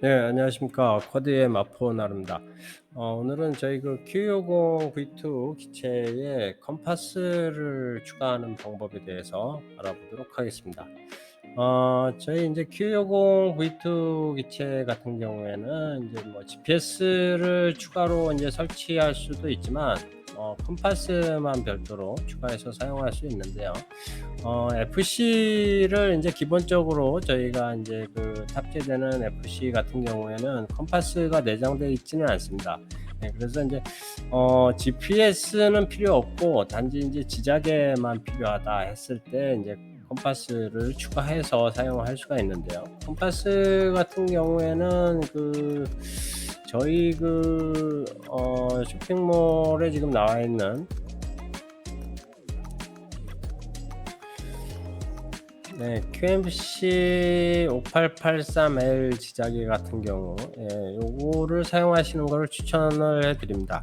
네, 안녕하십니까. 쿼드의 마포 나루입니다. 오늘은 저희 그 Q60 V2 기체에 컴파스를 추가하는 방법에 대해서 알아보도록 하겠습니다. 저희 이제 Q60 V2 기체 같은 경우에는 이제 뭐 GPS를 추가로 이제 설치할 수도 있지만, 컴파스만 별도로 추가해서 사용할 수 있는데요. FC를 인제 기본적으로 저희가 인제 그 탑재되는 FC 같은 경우에는 컴파스가 내장되어 있지는 않습니다. 예, 그래서 인제 GPS는 필요 없고 단지 인제 지자계만 필요하다 했을 때 인제 컴파스를 추가해서 사용할 수가 있는데요. 컴파스 같은 경우에는 저희 쇼핑몰에 지금 나와 있는 네, QMC 5883L 지자개 같은 경우, 요거를 사용하시는 거를 추천을 해 드립니다.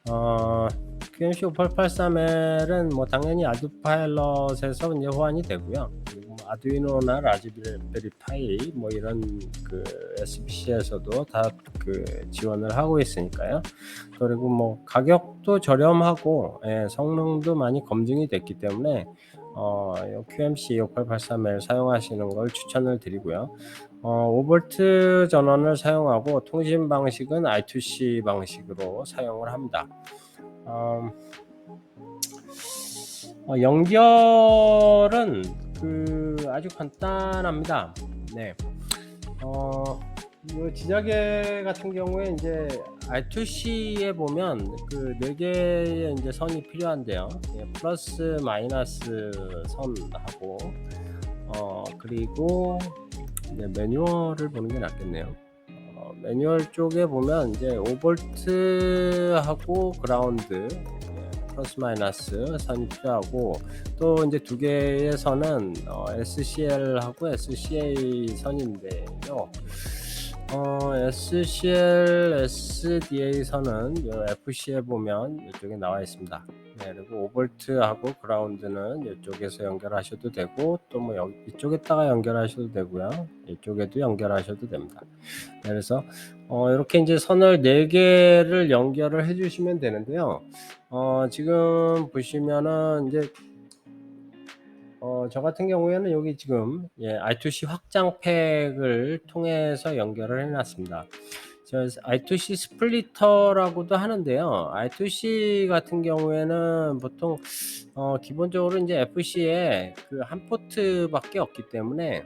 어 QMC 5883L은 뭐 당연히 아두 파일럿에서 이제 호환이 되고요. 그리고 뭐 아두이노나 라즈베리 파이 뭐 이런 SBC에서도 다 지원을 하고 있으니까요. 그리고 뭐 가격도 저렴하고, 성능도 많이 검증이 됐기 때문에 요 QMC 5883L 사용하시는 걸 추천을 드리고요. 5V 전원을 사용하고 통신 방식은 I2C 방식으로 사용을 합니다. 음 연결은 아주 간단합니다. 네. 어 요 지자개 같은 경우에 인제 I2C에 보면 4 개의 인제 선이 필요한데요. 예, 플러스 마이너스 선하고, 그리고 이제 매뉴얼을 보는 게 낫겠네요. 매뉴얼 쪽에 보면 이제 5볼트하고 그라운드, 플러스 마이너스 선이 필요하고, 또 인제 2 개의 선은 SCL하고 SCA 선인데요. SCL, SDA 선은 요 FC에 보면 이쪽에 나와 있습니다. 네, 그리고 5볼트하고 그라운드는 이쪽에서 연결하셔도 되고, 또 뭐 이쪽에다가 연결하셔도 되고요. 이쪽에도 연결하셔도 됩니다. 네, 그래서 이렇게 인제 선을 4 개를 연결을 해 주시면 되는데요. 지금 보시면은 인제 저 같은 경우에는 여기 지금 I2C 확장 팩을 통해서 연결을 해 놨습니다. I2C 스플리터라고도 하는데요. I2C 같은 경우에는 보통 기본적으로 인제 FC에 한 포트밖에 없기 때문에,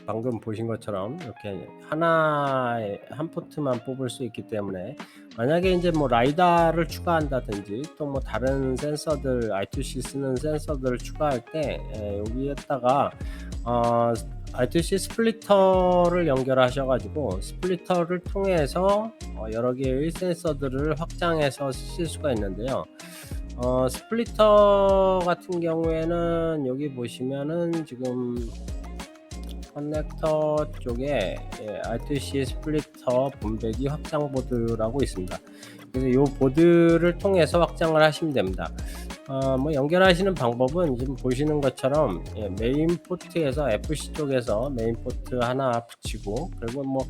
방금 보신 것처럼 이렇게 하나에 한 포트만 뽑을 수 있기 때문에, 만약에 인제 뭐 라이다를 추가한다든지 또 뭐 다른 센서들 I2C 쓰는 센서들을 추가할 때, 여기에다가 어 I2C 스플리터를 연결하셔 가지고 스플리터를 통해서 여러 개의 센서들을 확장해서 쓰실 수가 있는데요. 스플리터 같은 경우에는 여기 보시면은 지금 커넥터 쪽에 I2C 스플리터 분배기 확장 보드라고 있습니다. 그래서 요 보드를 통해서 확장을 하시면 됩니다. 뭐 연결하시는 방법은 지금 보시는 것처럼, 메인 포트에서 FC 쪽에서 메인 포트 하나 붙이고, 그리고 뭐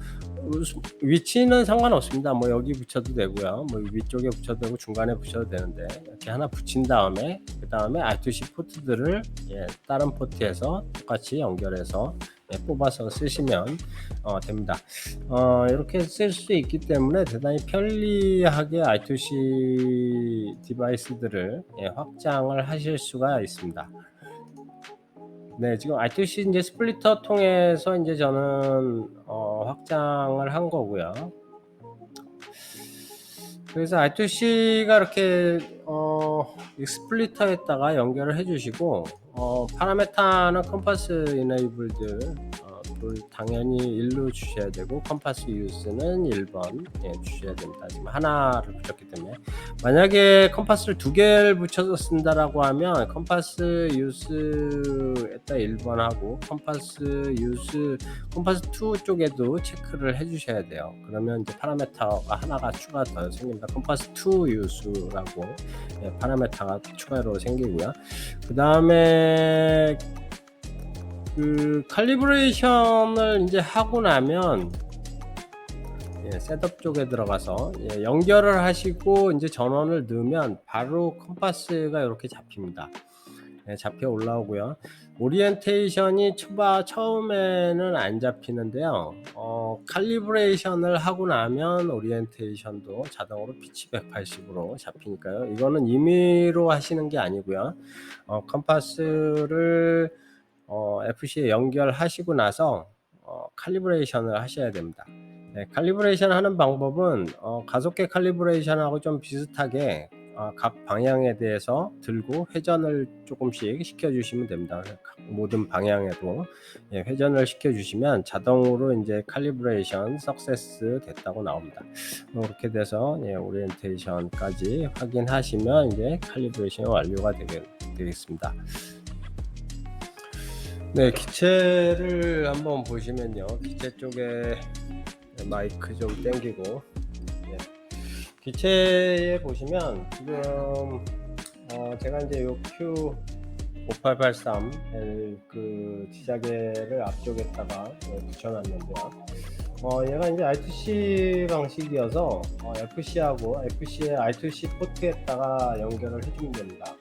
위치는 상관없습니다. 뭐 여기 붙여도 되고요. 뭐 위쪽에 붙여도 되고 중간에 붙여도 되는데, 이렇게 하나 붙인 다음에 그다음에 I2C 포트들을 다른 포트에서 똑같이 연결해서 뽑아서 쓰시면 됩니다. 이렇게 쓸 수 있기 때문에 대단히 편리하게 I2C 디바이스들을 확장을 하실 수가 있습니다. 네, 지금 I2C 인제 스플리터 통해서 인제 저는 확장을 한 거고요. 그래서 I2C가 이렇게 이 스플리터에다가 연결을 해 주시고, 파라메타는 컴파스 이네이블드 를 당연히 1로 주셔야 되고, 컴파스 유스는 1번 주셔야 됩니다. 지금 하나를 붙였기 때문에. 만약에 컴파스를 2 개를 붙여서 쓴다라고 하면 컴파스 유스에다 1번 하고 컴파스 2 쪽에도 체크를 해 주셔야 돼요. 그러면 이제 파라메터가 하나가 추가 더 생깁니다. 컴파스 2 유스라고 파라메터가 추가로 생기고요. 그다음에 그 칼리브레이션을 이제 하고 나면 셋업 쪽에 들어가서 연결을 하시고 이제 전원을 넣으면 바로 컴파스가 이렇게 잡힙니다. 잡혀 올라오고요. 오리엔테이션이 처음에는 안 잡히는데요. 칼리브레이션을 하고 나면 오리엔테이션도 자동으로 피치 180으로 잡히니까요. 이거는 임의로 하시는 게 아니고요. 컴파스를 FC에 연결하시고 나서 칼리브레이션을 하셔야 됩니다. 칼리브레이션 하는 방법은 가속계 칼리브레이션하고 좀 비슷하게 각 방향에 대해서 들고 회전을 조금씩 시켜주시면 됩니다. 모든 방향에도 회전을 시켜주시면 자동으로 이제 칼리브레이션 석세스 됐다고 나옵니다. 이렇게 돼서 오리엔테이션까지 확인하시면 이제 칼리브레이션 완료가 되겠습니다. 네, 기체를 한번 보시면요. 기체 쪽에 마이크 좀 당기고, 기체에 보시면 지금 제가 이제 요 Q5883 그 지자개를 앞쪽에다가 붙여놨는데요. 얘가 이제 I2C 방식이어서 FC의 I2C 포트에다가 연결을 해주면 됩니다.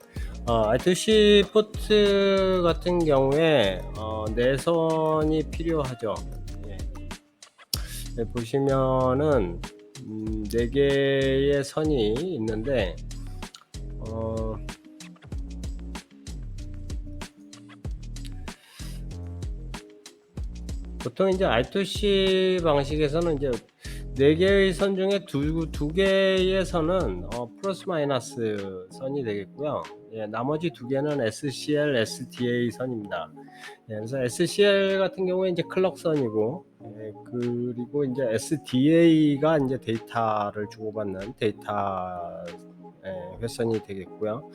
I2C 포트 같은 경우에 내선이 필요하죠. 보시면은 4개의 선이 있는데 보통 이제 I2C 방식에서는 이제 4개의 선 중에 두 개의 선은 플러스 마이너스 선이 되겠고요. 나머지 2개는 SCL, SDA 선입니다. 그래서 SCL 같은 경우에 이제 클럭 선이고, 그리고 이제 SDA가 이제 데이터를 주고받는 데이터 회선이 되겠고요.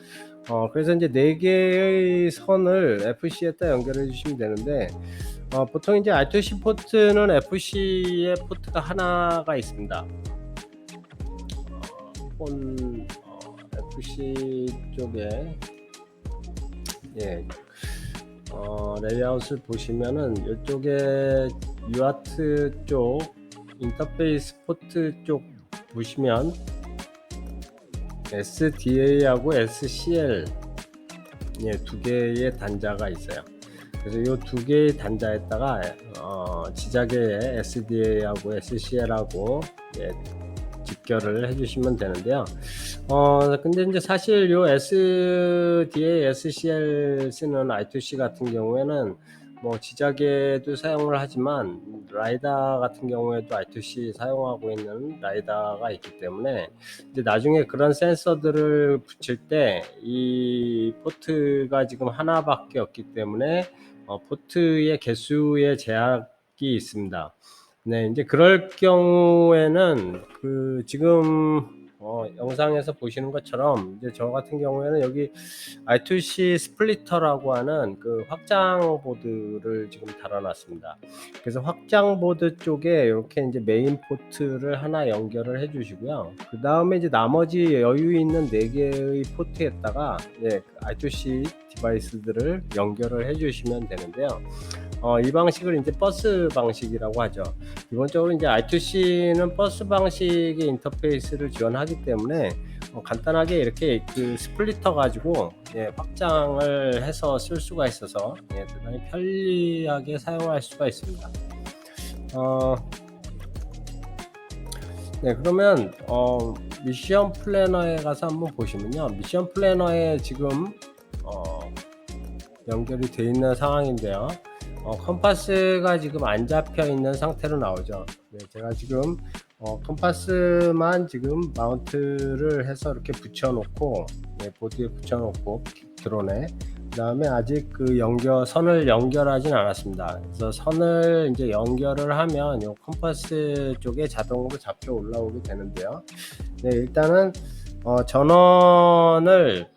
그래서 이제 4개의 선을 FC에다 연결해 주시면 되는데, 보통 이제 I2C 포트는 FC의 포트가 하나가 있습니다. FC 쪽에 레이아웃을 보시면은 이쪽에 UART 쪽 인터페이스 포트 쪽 보시면 SDA하고 SCL 2개의 단자가 있어요. 그래서 이 2개의 단자에다가 지자개에 SDA하고 SCL하고 직결을 해주시면 되는데요. 근데 이제 사실 요 SDA, SCL 쓰는 I2C 같은 경우에는 뭐 지자개도 사용을 하지만 라이다 같은 경우에도 I2C 사용하고 있는 라이다가 있기 때문에 이제 나중에 그런 센서들을 붙일 때 이 포트가 지금 하나밖에 없기 때문에 포트의 개수의 제약이 있습니다. 네, 이제 그럴 경우에는 그 지금 영상에서 보시는 것처럼 이제 저 같은 경우에는 여기 I2C 스플리터라고 하는 그 확장 보드를 지금 달아놨습니다. 그래서 확장 보드 쪽에 이렇게 이제 메인 포트를 하나 연결을 해주시고요. 그 다음에 이제 나머지 여유 있는 4개의 포트에다가 I2C 디바이스들을 연결을 해주시면 되는데요. 이 방식을 이제 버스 방식이라고 하죠. 기본적으로 이제 I2C는 버스 방식의 인터페이스를 지원하기 때문에 간단하게 이렇게 그 스플리터 가지고 확장을 해서 쓸 수가 있어서 대단히 편리하게 사용할 수가 있습니다. 그러면 미션 플래너에 가서 한번 보시면요. 미션 플래너에 지금 연결이 되어 있는 상황인데요. 컴파스가 지금 안 잡혀 있는 상태로 나오죠. 제가 지금 컴파스만 지금 마운트를 해서 이렇게 붙여놓고 보드에 붙여놓고 드론에 그 다음에 아직 그 선을 연결하진 않았습니다. 그래서 선을 이제 연결을 하면 이 컴파스 쪽에 자동으로 잡혀 올라오게 되는데요. 일단은 전원을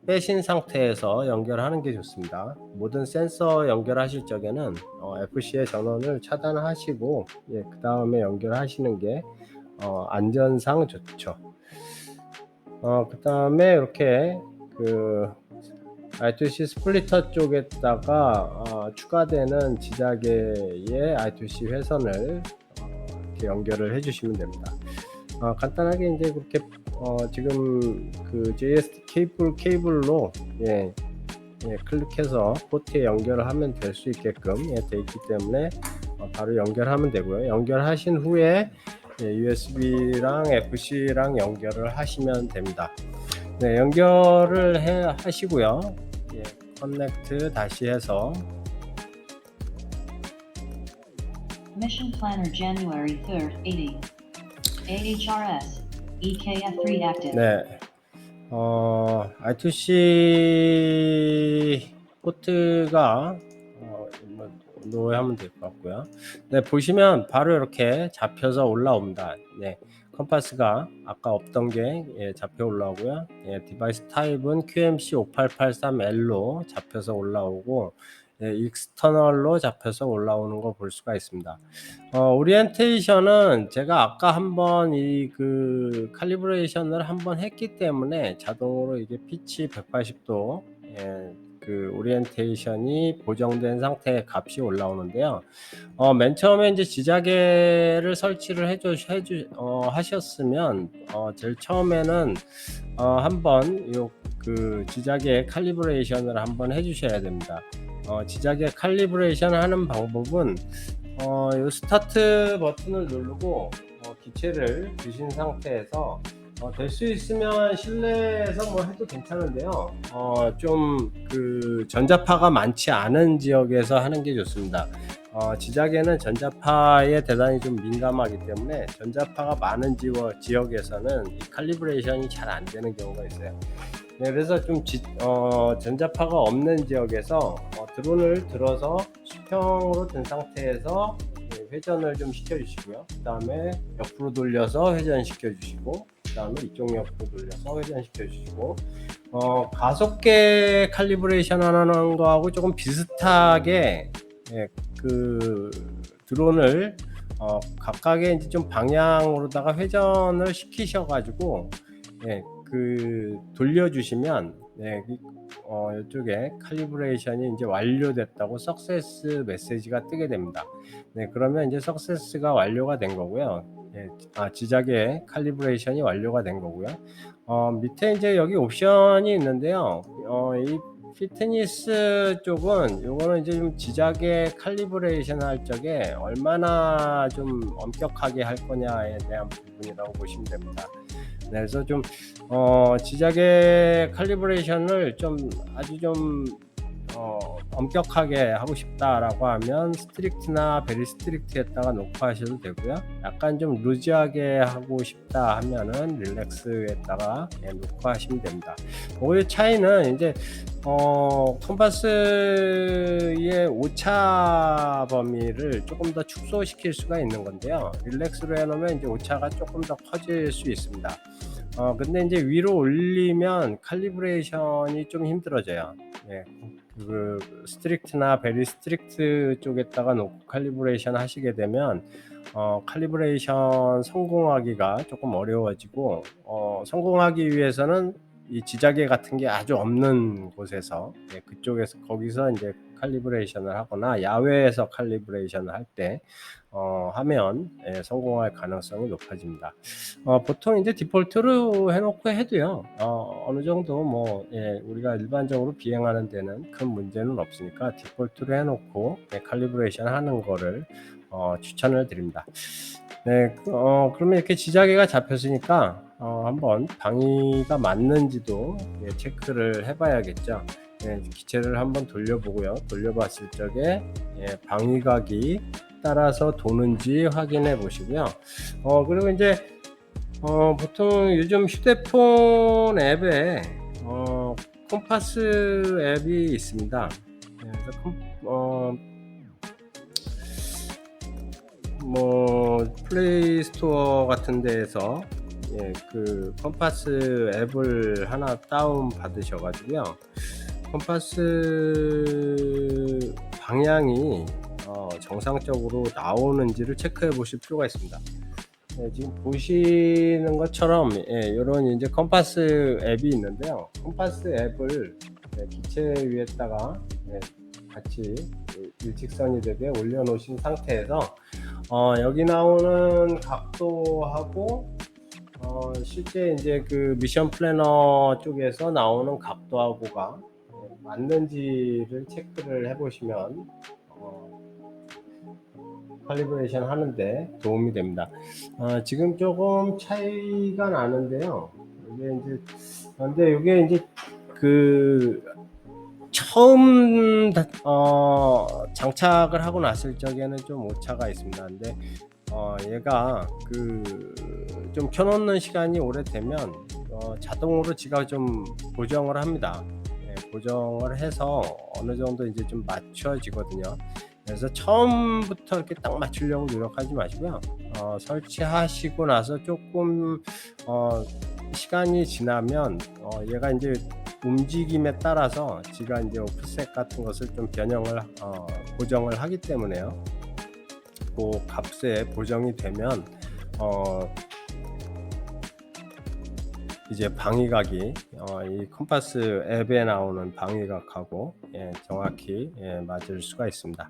빼신 상태에서 연결하는 게 좋습니다. 모든 센서 연결하실 적에는 FC의 전원을 차단하시고 그 다음에 연결하시는 게 안전상 좋죠. 그 다음에 이렇게 그 I2C 스플리터 쪽에다가 추가되는 지자계의 I2C 회선을 이렇게 연결을 해주시면 됩니다. 간단하게 이제 그렇게 지금 그 JST 케이블로 클릭해서 포트에 연결을 하면 될 수 있게끔 돼 있기 때문에 바로 연결하면 되고요. 연결하신 후에 USB랑 FC랑 연결을 하시면 됩니다. 네, 연결을 하시고요. 커넥트 다시 해서 Mission Planner January 3rd 80 AHRS EKF3 active. 네, I2C 포트가 노하면 될 것 같고요. 네, 보시면 바로 이렇게 잡혀서 올라옵니다. 네, 컴파스가 아까 없던 게 잡혀 올라오고요. 디바이스 타입은 QMC5883L로 잡혀서 올라오고 익스터널로 잡혀서 올라오는 거 볼 수가 있습니다. 오리엔테이션은 제가 아까 한번 이 그 칼리브레이션을 한번 했기 때문에 자동으로 이게 피치 180도 그 오리엔테이션이 보정된 상태의 값이 올라오는데요. 맨 처음에 이제 지자계를 설치를 하셨으면 제일 처음에는 한번 요 그 지자계 칼리브레이션을 한번 해주셔야 됩니다. 지자계 칼리브레이션 하는 방법은 요 스타트 버튼을 누르고 기체를 드신 상태에서 될 수 있으면 실내에서 뭐 해도 괜찮은데요. 좀 그 전자파가 많지 않은 지역에서 하는 게 좋습니다. 지자계는 전자파에 대단히 좀 민감하기 때문에 전자파가 많은 지역에서는 이 칼리브레이션이 잘 안 되는 경우가 있어요. 네, 그래서 좀 전자파가 없는 지역에서 드론을 들어서 수평으로 든 상태에서 회전을 좀 시켜주시고요. 그 다음에 옆으로 돌려서 회전시켜주시고, 그 다음에 이쪽 옆으로 돌려서 회전시켜주시고, 가속계 칼리브레이션 하는 거하고 조금 비슷하게 그 드론을 각각의 이제 좀 방향으로다가 회전을 시키셔가지고 그 돌려주시면 이쪽에 칼리브레이션이 이제 완료됐다고 석세스 메시지가 뜨게 됩니다. 네, 그러면 이제 석세스가 완료가 된 거고요. 지자계 칼리브레이션이 완료가 된 거고요. 밑에 이제 여기 옵션이 있는데요. 이 피트니스 쪽은 요거는 이제 좀 지자계 칼리브레이션 할 적에 얼마나 좀 엄격하게 할 거냐에 대한 부분이라고 보시면 됩니다. 네, 그래서 좀 지자계 칼리브레이션을 좀 아주 좀 엄격하게 하고 싶다라고 하면 스트릭트나 베리 스트릭트에다가 놓고 하셔도 되고요. 약간 좀 루즈하게 하고 싶다 하면은 릴렉스에다가 놓고 하시면 됩니다. 그 차이는 이제 컴파스의 오차 범위를 조금 더 축소시킬 수가 있는 건데요. 릴렉스로 해놓으면 이제 오차가 조금 더 커질 수 있습니다. 근데 이제 위로 올리면 칼리브레이션이 좀 힘들어져요. 그 스트릭트나 베리 스트릭트 쪽에다가 놓고 칼리브레이션 하시게 되면 칼리브레이션 성공하기가 조금 어려워지고 성공하기 위해서는 이 지자계 같은 게 아주 없는 곳에서 그쪽에서 거기서 이제 칼리브레이션을 하거나 야외에서 칼리브레이션을 할 때 하면 성공할 가능성이 높아집니다. 보통 이제 디폴트로 해놓고 해도요. 어느 정도 뭐 우리가 일반적으로 비행하는 데는 큰 문제는 없으니까 디폴트로 해놓고 칼리브레이션 하는 거를 추천을 드립니다. 네, 그러면 이렇게 지자계가 잡혔으니까 한번 방위가 맞는지도 체크를 해봐야겠죠. 기체를 한번 돌려보고요. 돌려봤을 적에 방위각이 따라서 도는지 확인해 보시고요. 그리고 이제 보통 요즘 휴대폰 앱에 컴파스 앱이 있습니다. 그래서 뭐 플레이 스토어 같은 데에서 그 컴파스 앱을 하나 다운 받으셔가지고요. 컴파스 방향이 정상적으로 나오는지를 체크해 보실 필요가 있습니다. 지금 보시는 것처럼 이런 이제 컴파스 앱이 있는데요. 컴파스 앱을 기체 위에다가 같이 일직선이 되게 올려놓으신 상태에서 여기 나오는 각도하고 실제 이제 그 미션 플래너 쪽에서 나오는 각도하고가 맞는지를 체크를 해보시면 칼리브레이션 하는데 도움이 됩니다. 지금 조금 차이가 나는데요. 근데 이게 이제 그 처음 장착을 하고 났을 적에는 좀 오차가 있습니다. 근데 얘가 그 좀 켜놓는 시간이 오래되면 자동으로 지가 좀 고정을 합니다. 고정을 해서 어느 정도 이제 좀 맞춰지거든요. 그래서 처음부터 이렇게 딱 맞추려고 노력하지 마시고요. 설치하시고 나서 조금 시간이 지나면 얘가 이제 움직임에 따라서 지가 이제 오프셋 같은 것을 좀 변형을 고정을 하기 때문에요. 그 값에 보정이 되면 이제 방위각이 이 컴파스 앱에 나오는 방위각하고 정확히 맞을 수가 있습니다.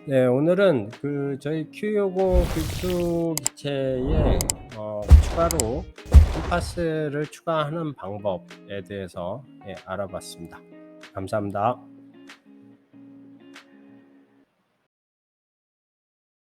네, 오늘은 그 저희 Q50 V2 기체에 추가로 컴파스를 추가하는 방법에 대해서 알아봤습니다. 감사합니다.